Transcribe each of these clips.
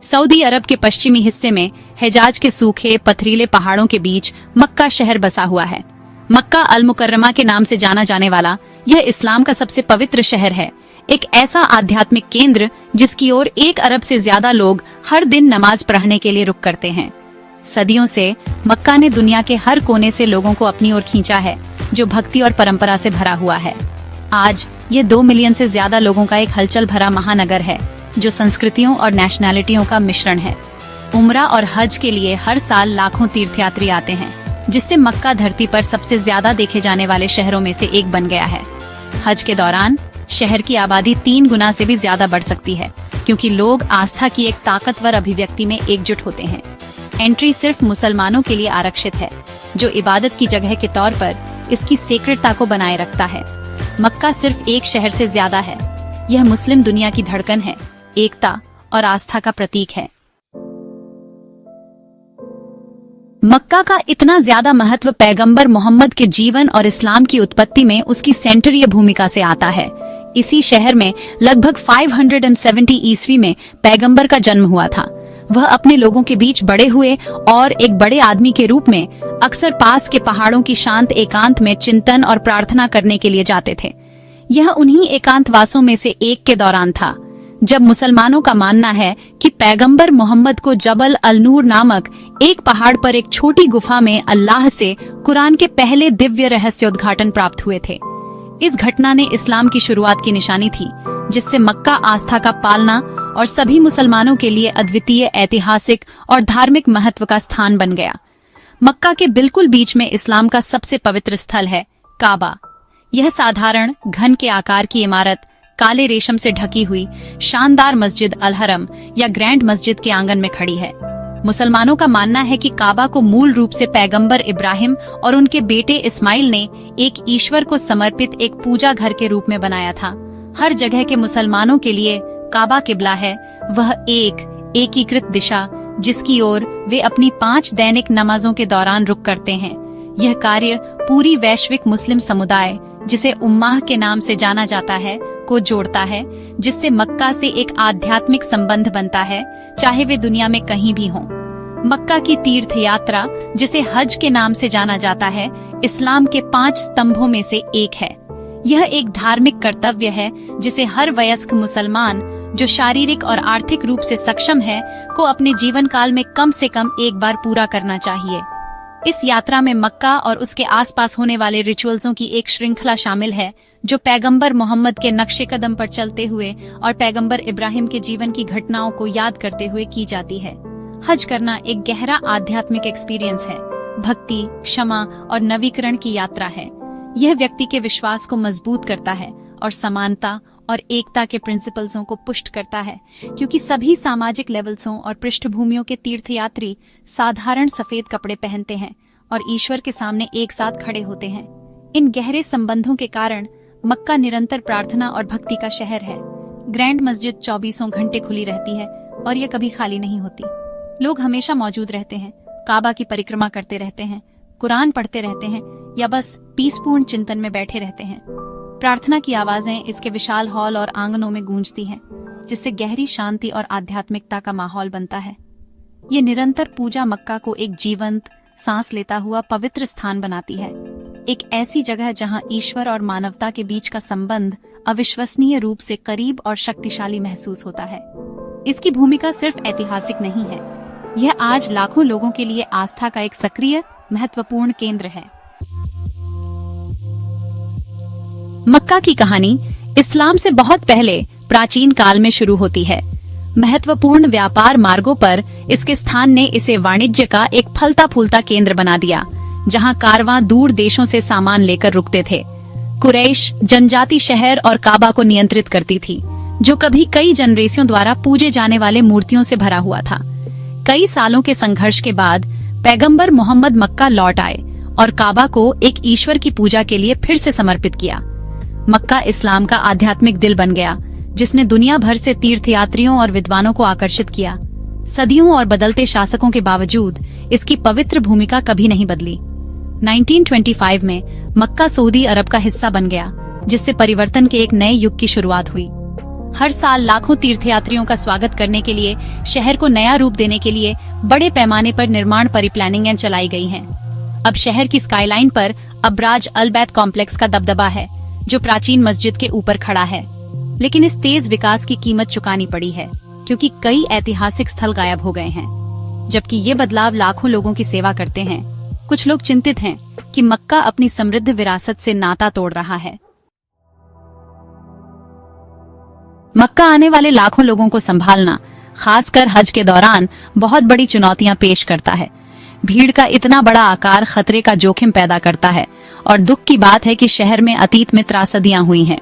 Saudi अरब के पश्चिमी हिस्से में हिजाज के सूखे पथरीले पहाड़ों के बीच मक्का शहर बसा हुआ है। मक्का अल मुकर्रमा के नाम से जाना जाने वाला यह इस्लाम का सबसे पवित्र शहर है, एक ऐसा आध्यात्मिक केंद्र जिसकी ओर 1 अरब से ज्यादा लोग हर दिन नमाज पढ़ने के लिए रुक करते हैं। सदियों से मक्का ने दुनिया के हर कोने से लोगों को अपनी ओर खींचा है, जो भक्ति और परंपरा से भरा हुआ है। आज ये 2 मिलियन से ज्यादा लोगों का एक हलचल भरा महानगर है, जो संस्कृतियों और नेशनैलिटियों का मिश्रण है। उम्रा और हज के लिए हर साल लाखों तीर्थयात्री आते हैं, जिससे मक्का धरती पर सबसे ज्यादा देखे जाने वाले शहरों में से एक बन गया है। हज के दौरान शहर की आबादी 3 गुना से भी ज्यादा बढ़ सकती है, क्योंकि लोग आस्था की एक ताकतवर अभिव्यक्ति में एकजुट होते हैं। एंट्री सिर्फ मुसलमानों के लिए आरक्षित है, जो इबादत की जगह के तौर पर इसकी सेक्रेटता को बनाए रखता है। मक्का सिर्फ एक शहर से ज्यादा है, यह मुस्लिम दुनिया की धड़कन है, एकता और आस्था का प्रतीक है। मक्का का इतना ज्यादा महत्व पैगंबर मोहम्मद के जीवन और इस्लाम की उत्पत्ति में उसकी सेंटरीय भूमिका से आता है। इसी शहर में लगभग 570 ईस्वी में पैगंबर का जन्म हुआ था। वह अपने लोगों के बीच बड़े हुए और एक बड़े आदमी के रूप में अक्सर पास के पहाड़ों की शांत एकांत में चिंतन और प्रार्थना करने के लिए जाते थे। यह उन्हीं एकांतवासों में से एक के दौरान था जब मुसलमानों का मानना है कि पैगंबर मोहम्मद को जबल अल नूर नामक एक पहाड़ पर एक छोटी गुफा में अल्लाह से कुरान के पहले दिव्य रहस्योद्घाटन प्राप्त हुए थे। इस घटना ने इस्लाम की शुरुआत की निशानी थी, जिससे मक्का आस्था का पालना और सभी मुसलमानों के लिए अद्वितीय ऐतिहासिक और धार्मिक महत्व का स्थान बन गया। मक्का के बिल्कुल बीच में इस्लाम का सबसे पवित्र स्थल है काबा। यह साधारण घन के आकार की इमारत काले रेशम से ढकी हुई शानदार मस्जिद अल हरम या ग्रैंड मस्जिद के आंगन में खड़ी है। मुसलमानों का मानना है कि काबा को मूल रूप से पैगंबर इब्राहिम और उनके बेटे इस्माइल ने एक ईश्वर को समर्पित एक पूजा घर के रूप में बनाया था। हर जगह के मुसलमानों के लिए काबा किबला है, वह एक एकीकृत दिशा जिसकी ओर वे अपनी 5 दैनिक नमाजों के दौरान रुक करते हैं। यह कार्य पूरी वैश्विक मुस्लिम समुदाय, जिसे उम्माह के नाम से जाना जाता है, को जोड़ता है, जिससे मक्का से एक आध्यात्मिक संबंध बनता है, चाहे वे दुनिया में कहीं भी हों। मक्का की तीर्थ यात्रा, जिसे हज के नाम से जाना जाता है, इस्लाम के 5 स्तंभों में से एक है। यह एक धार्मिक कर्तव्य है जिसे हर वयस्क मुसलमान, जो शारीरिक और आर्थिक रूप से सक्षम है, को अपने जीवन काल में कम से कम एक बार पूरा करना चाहिए। इस यात्रा में मक्का और उसके आसपास होने वाले रिचुअल्सों की एक श्रृंखला शामिल है, जो पैगंबर मोहम्मद के नक्शे कदम पर चलते हुए और पैगंबर इब्राहिम के जीवन की घटनाओं को याद करते हुए की जाती है। हज करना एक गहरा आध्यात्मिक एक्सपीरियंस है, भक्ति, क्षमा और नवीकरण की यात्रा है। यह व्यक्ति के विश्वास को मजबूत करता है और समानता और एकता के प्रिंसिपल्सों को पुष्ट करता है, क्योंकि सभी सामाजिक लेवल्सों और पृष्ठभूमियों के तीर्थयात्री साधारण सफेद कपड़े पहनते हैं और ईश्वर के सामने एक साथ खड़े होते हैं। इन गहरे संबंधों के कारण मक्का निरंतर प्रार्थना और भक्ति का शहर है। ग्रैंड मस्जिद 24 घंटे खुली रहती है और यह कभी खाली नहीं होती। लोग हमेशा मौजूद रहते हैं, काबा की परिक्रमा करते रहते हैं, कुरान पढ़ते रहते हैं या बस पीसपूर्ण चिंतन में बैठे रहते हैं। प्रार्थना की आवाजें इसके विशाल हॉल और आंगनों में गूंजती हैं, जिससे गहरी शांति और आध्यात्मिकता का माहौल बनता है। ये निरंतर पूजा मक्का को एक जीवंत, सांस लेता हुआ पवित्र स्थान बनाती है, एक ऐसी जगह जहां ईश्वर और मानवता के बीच का संबंध अविश्वसनीय रूप से करीब और शक्तिशाली महसूस होता है। इसकी भूमिका सिर्फ ऐतिहासिक नहीं है, यह आज लाखों लोगों के लिए आस्था का एक सक्रिय, महत्वपूर्ण केंद्र है। मक्का की कहानी इस्लाम से बहुत पहले प्राचीन काल में शुरू होती है। महत्वपूर्ण व्यापार मार्गों पर इसके स्थान ने इसे वाणिज्य का एक फलता फूलता केंद्र बना दिया, जहां कारवां दूर देशों से सामान लेकर रुकते थे। कुरैश जनजाति शहर और काबा को नियंत्रित करती थी, जो कभी कई जनरेशनों द्वारा पूजे जाने वाले मूर्तियों से भरा हुआ था। कई सालों के संघर्ष के बाद पैगंबर मोहम्मद मक्का लौट आए और काबा को एक ईश्वर की पूजा के लिए फिर से समर्पित किया। मक्का इस्लाम का आध्यात्मिक दिल बन गया, जिसने दुनिया भर से तीर्थयात्रियों और विद्वानों को आकर्षित किया। सदियों और बदलते शासकों के बावजूद इसकी पवित्र भूमिका कभी नहीं बदली। 1925 में मक्का सऊदी अरब का हिस्सा बन गया, जिससे परिवर्तन के एक नए युग की शुरुआत हुई। हर साल लाखों तीर्थयात्रियों का स्वागत करने के लिए, शहर को नया रूप देने के लिए बड़े पैमाने पर निर्माण परिप्लानिंगें चलाई गई हैं। अब शहर की स्काईलाइन पर अब्राज अल बैत कॉम्प्लेक्स का दबदबा है, जो प्राचीन मस्जिद के ऊपर खड़ा है। लेकिन इस तेज विकास की कीमत चुकानी पड़ी है, क्योंकि कई ऐतिहासिक स्थल गायब हो गए हैं। जबकि ये बदलाव लाखों लोगों की सेवा करते हैं, कुछ लोग चिंतित हैं कि मक्का अपनी समृद्ध विरासत से नाता तोड़ रहा है। मक्का आने वाले लाखों लोगों को संभालना, खासकर हज के दौरान, बहुत बड़ी चुनौतियां पेश करता है। भीड़ का इतना बड़ा आकार खतरे का जोखिम पैदा करता है, और दुख की बात है कि शहर में अतीत में त्रासदियां हुई हैं।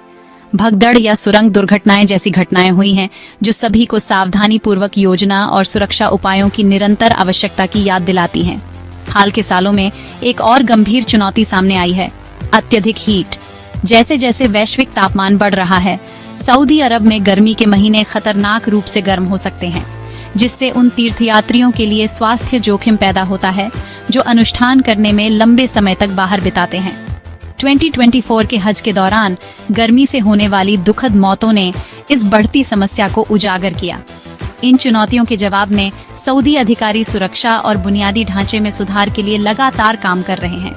भगदड़ या सुरंग दुर्घटनाएं जैसी घटनाएं हुई हैं, जो सभी को सावधानी पूर्वक योजना और सुरक्षा उपायों की निरंतर आवश्यकता की याद दिलाती हैं। हाल के सालों में एक और गंभीर चुनौती सामने आई है, अत्यधिक हीट। जैसे जैसे वैश्विक तापमान बढ़ रहा है, सऊदी अरब में गर्मी के महीने खतरनाक रूप से गर्म हो सकते हैं, जिससे उन तीर्थयात्रियों के लिए स्वास्थ्य जोखिम पैदा होता है जो अनुष्ठान करने में लंबे समय तक बाहर बिताते हैं। 2024 के हज के दौरान गर्मी से होने वाली दुखद मौतों ने इस बढ़ती समस्या को उजागर किया। इन चुनौतियों के जवाब में सऊदी अधिकारी सुरक्षा और बुनियादी ढांचे में सुधार के लिए लगातार काम कर रहे हैं।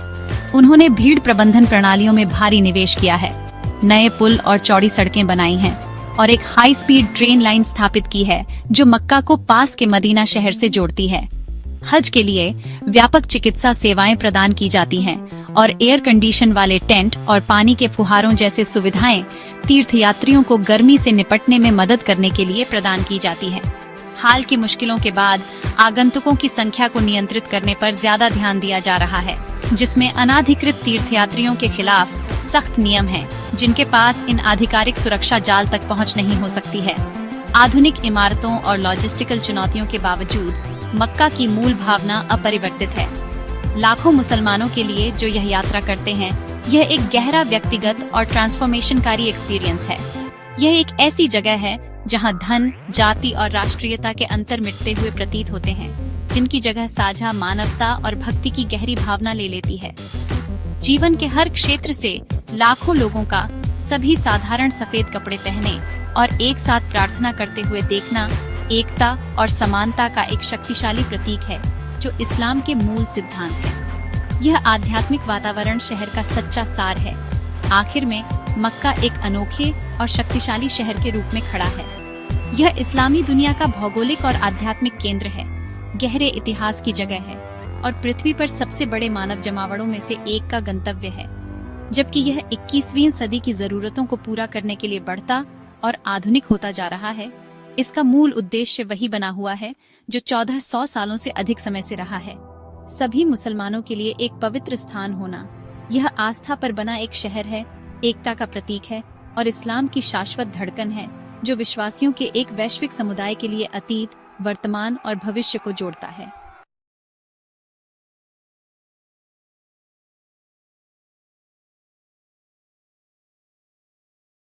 उन्होंने भीड़ प्रबंधन प्रणालियों में भारी निवेश किया है, नए पुल और चौड़ी सड़कें बनाई हैं और एक हाई स्पीड ट्रेन लाइन स्थापित की है, जो मक्का को पास के मदीना शहर से जोड़ती है। हज के लिए व्यापक चिकित्सा सेवाएं प्रदान की जाती हैं और एयर कंडीशन वाले टेंट और पानी के फुहारों जैसे सुविधाएं तीर्थयात्रियों को गर्मी से निपटने में मदद करने के लिए प्रदान की जाती हैं। हाल की मुश्किलों के बाद आगंतुकों की संख्या को नियंत्रित करने पर ज्यादा ध्यान दिया जा रहा है, जिसमें अनाधिकृत तीर्थयात्रियों के खिलाफ सख्त नियम हैं, जिनके पास इन आधिकारिक सुरक्षा जाल तक पहुंच नहीं हो सकती है। आधुनिक इमारतों और लॉजिस्टिकल चुनौतियों के बावजूद मक्का की मूल भावना अपरिवर्तित है। लाखों मुसलमानों के लिए जो यह यात्रा करते हैं, यह एक गहरा व्यक्तिगत और ट्रांसफॉर्मेशनकारी एक्सपीरियंस है। यह एक ऐसी जगह है जहां धन, जाति और राष्ट्रीयता के अंतर मिटते हुए प्रतीत होते हैं, जिनकी जगह साझा मानवता और भक्ति की गहरी भावना ले लेती है। जीवन के हर क्षेत्र से लाखों लोगों का सभी साधारण सफेद कपड़े पहने और एक साथ प्रार्थना करते हुए देखना एकता और समानता का एक शक्तिशाली प्रतीक है, जो इस्लाम के मूल सिद्धांत है। यह आध्यात्मिक वातावरण शहर का सच्चा सार है। आखिर में मक्का एक अनोखे और शक्तिशाली शहर के रूप में खड़ा है। यह इस्लामी दुनिया का भौगोलिक और आध्यात्मिक केंद्र है, गहरे इतिहास की जगह है और पृथ्वी पर सबसे बड़े मानव जमावड़ों में से एक का गंतव्य है। जबकि यह 21वीं सदी की जरूरतों को पूरा करने के लिए बढ़ता और आधुनिक होता जा रहा है, इसका मूल उद्देश्य वही बना हुआ है जो 1400 सालों से अधिक समय से रहा है, सभी मुसलमानों के लिए एक पवित्र स्थान होना। यह आस्था पर बना एक शहर है, एकता का प्रतीक है और इस्लाम की शाश्वत धड़कन है, जो विश्वासियों के एक वैश्विक समुदाय के लिए अतीत, वर्तमान और भविष्य को जोड़ता है।